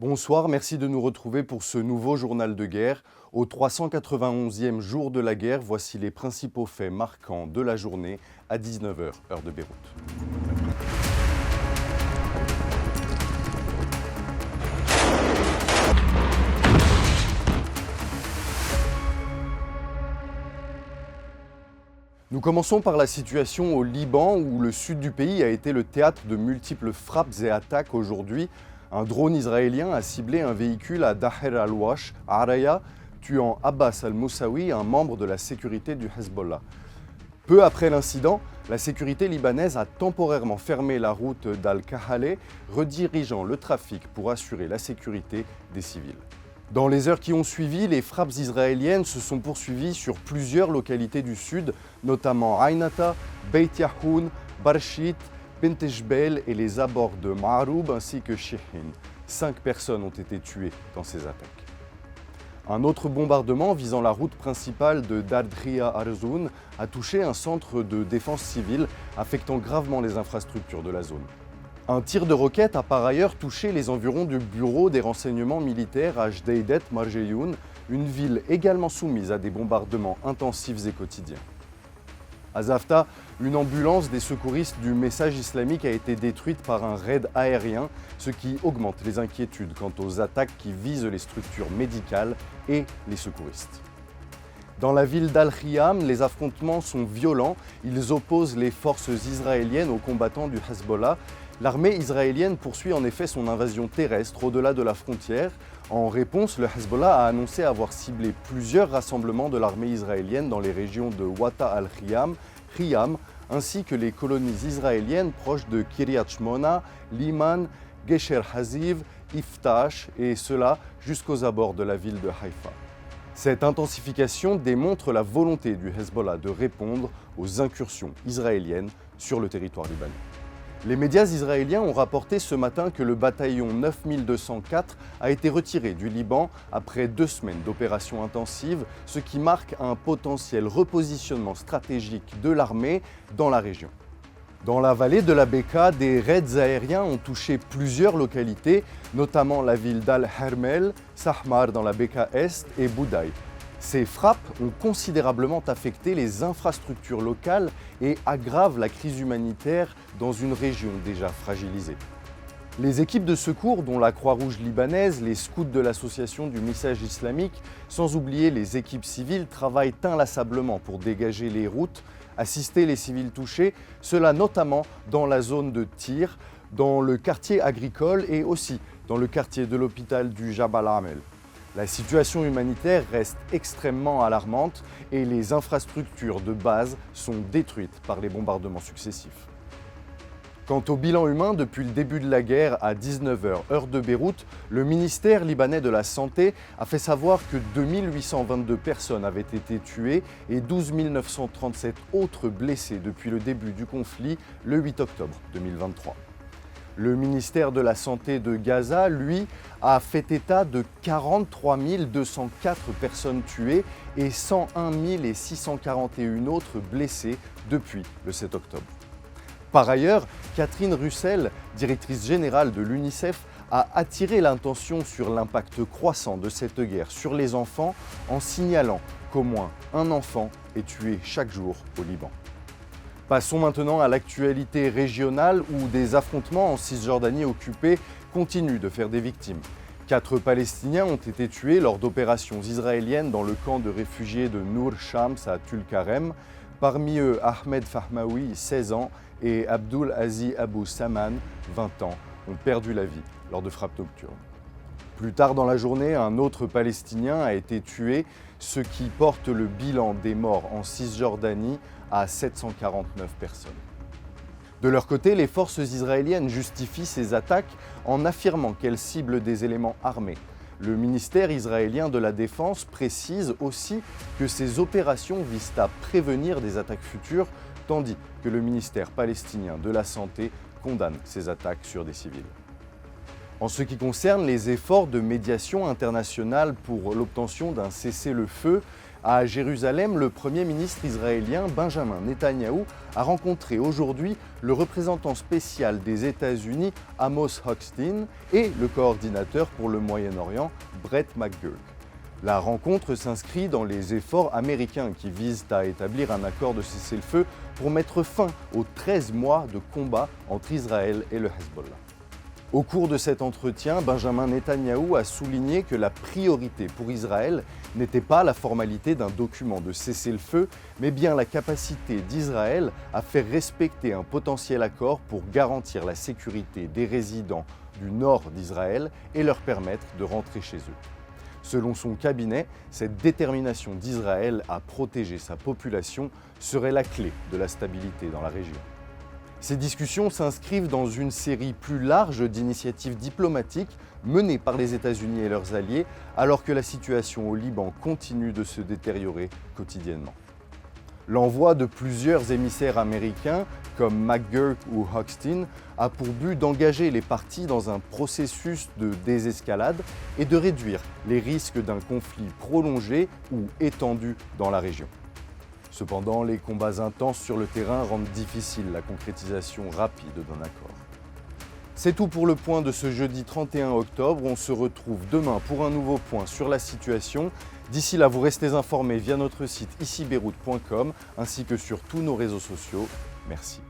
Bonsoir, merci de nous retrouver pour ce nouveau journal de guerre. Au 391e jour de la guerre, voici les principaux faits marquants de la journée à 19 h, heure de Beyrouth. Nous commençons par la situation au Liban où le sud du pays a été le théâtre de multiples frappes et attaques aujourd'hui. Un drone israélien a ciblé un véhicule à Daher al-Wash, à Araya, tuant Abbas al-Moussaoui, un membre de la sécurité du Hezbollah. Peu après l'incident, la sécurité libanaise a temporairement fermé la route d'Al-Kahale, redirigeant le trafic pour assurer la sécurité des civils. Dans les heures qui ont suivi, les frappes israéliennes se sont poursuivies sur plusieurs localités du sud, notamment Aynata, Beit Yahoun, Barshit, Bentejbel et les abords de Ma'aroub ainsi que Shehin. 5 personnes ont été tuées dans ces attaques. Un autre bombardement visant la route principale de Dardria Arzoun a touché un centre de défense civile, affectant gravement les infrastructures de la zone. Un tir de roquette a par ailleurs touché les environs du bureau des renseignements militaires à Jdeïdet Marjeyoun, une ville également soumise à des bombardements intensifs et quotidiens. À Zafta, une ambulance des secouristes du Message islamique a été détruite par un raid aérien, ce qui augmente les inquiétudes quant aux attaques qui visent les structures médicales et les secouristes. Dans la ville d'Al-Khiyam, les affrontements sont violents. Ils opposent les forces israéliennes aux combattants du Hezbollah. L'armée israélienne poursuit en effet son invasion terrestre au-delà de la frontière. En réponse, le Hezbollah a annoncé avoir ciblé plusieurs rassemblements de l'armée israélienne dans les régions de Wata al-Khiyam, Khiyam, ainsi que les colonies israéliennes proches de Kiryat Shmona, Liman, Gesher Haziv, Iftash, et cela jusqu'aux abords de la ville de Haïfa. Cette intensification démontre la volonté du Hezbollah de répondre aux incursions israéliennes sur le territoire libanais. Les médias israéliens ont rapporté ce matin que le bataillon 9204 a été retiré du Liban après 2 semaines d'opérations intensives, ce qui marque un potentiel repositionnement stratégique de l'armée dans la région. Dans la vallée de la Beka, des raids aériens ont touché plusieurs localités, notamment la ville d'Al-Hermel, Sahmar dans la Beka Est et Boudaï. Ces frappes ont considérablement affecté les infrastructures locales et aggravent la crise humanitaire dans une région déjà fragilisée. Les équipes de secours, dont la Croix-Rouge libanaise, les scouts de l'association du Message islamique, sans oublier les équipes civiles, travaillent inlassablement pour dégager les routes, assister les civils touchés, cela notamment dans la zone de Tyr, dans le quartier agricole et aussi dans le quartier de l'hôpital du Jabal Amel. La situation humanitaire reste extrêmement alarmante et les infrastructures de base sont détruites par les bombardements successifs. Quant au bilan humain, depuis le début de la guerre à 19 h, heure de Beyrouth, le ministère libanais de la Santé a fait savoir que 2822 personnes avaient été tuées et 12 937 autres blessées depuis le début du conflit le 8 octobre 2023. Le ministère de la Santé de Gaza, lui, a fait état de 43 204 personnes tuées et 101 641 autres blessées depuis le 7 octobre. Par ailleurs, Catherine Russell, directrice générale de l'UNICEF, a attiré l'attention sur l'impact croissant de cette guerre sur les enfants en signalant qu'au moins un enfant est tué chaque jour au Liban. Passons maintenant à l'actualité régionale où des affrontements en Cisjordanie occupée continuent de faire des victimes. 4 Palestiniens ont été tués lors d'opérations israéliennes dans le camp de réfugiés de Nour Shams à Tulkarem. Parmi eux, Ahmed Fahmaoui, 16 ans, et Abdul Aziz Abou Saman, 20 ans, ont perdu la vie lors de frappes nocturnes. Plus tard dans la journée, un autre Palestinien a été tué, ce qui porte le bilan des morts en Cisjordanie à 749 personnes. De leur côté, les forces israéliennes justifient ces attaques en affirmant qu'elles ciblent des éléments armés. Le ministère israélien de la Défense précise aussi que ces opérations visent à prévenir des attaques futures, tandis que le ministère palestinien de la Santé condamne ces attaques sur des civils. En ce qui concerne les efforts de médiation internationale pour l'obtention d'un cessez-le-feu, À Jérusalem, le Premier ministre israélien Benjamin Netanyahou a rencontré aujourd'hui le représentant spécial des États-Unis Amos Hochstein et le coordinateur pour le Moyen-Orient Brett McGurk. La rencontre s'inscrit dans les efforts américains qui visent à établir un accord de cessez-le-feu pour mettre fin aux 13 mois de combat entre Israël et le Hezbollah. Au cours de cet entretien, Benjamin Netanyahou a souligné que la priorité pour Israël n'était pas la formalité d'un document de cessez-le-feu, mais bien la capacité d'Israël à faire respecter un potentiel accord pour garantir la sécurité des résidents du nord d'Israël et leur permettre de rentrer chez eux. Selon son cabinet, cette détermination d'Israël à protéger sa population serait la clé de la stabilité dans la région. Ces discussions s'inscrivent dans une série plus large d'initiatives diplomatiques menées par les États-Unis et leurs alliés, alors que la situation au Liban continue de se détériorer quotidiennement. L'envoi de plusieurs émissaires américains, comme McGurk ou Hochstein, a pour but d'engager les parties dans un processus de désescalade et de réduire les risques d'un conflit prolongé ou étendu dans la région. Cependant, les combats intenses sur le terrain rendent difficile la concrétisation rapide d'un accord. C'est tout pour le point de ce jeudi 31 octobre. On se retrouve demain pour un nouveau point sur la situation. D'ici là, vous restez informés via notre site icibeyrouth.com ainsi que sur tous nos réseaux sociaux. Merci.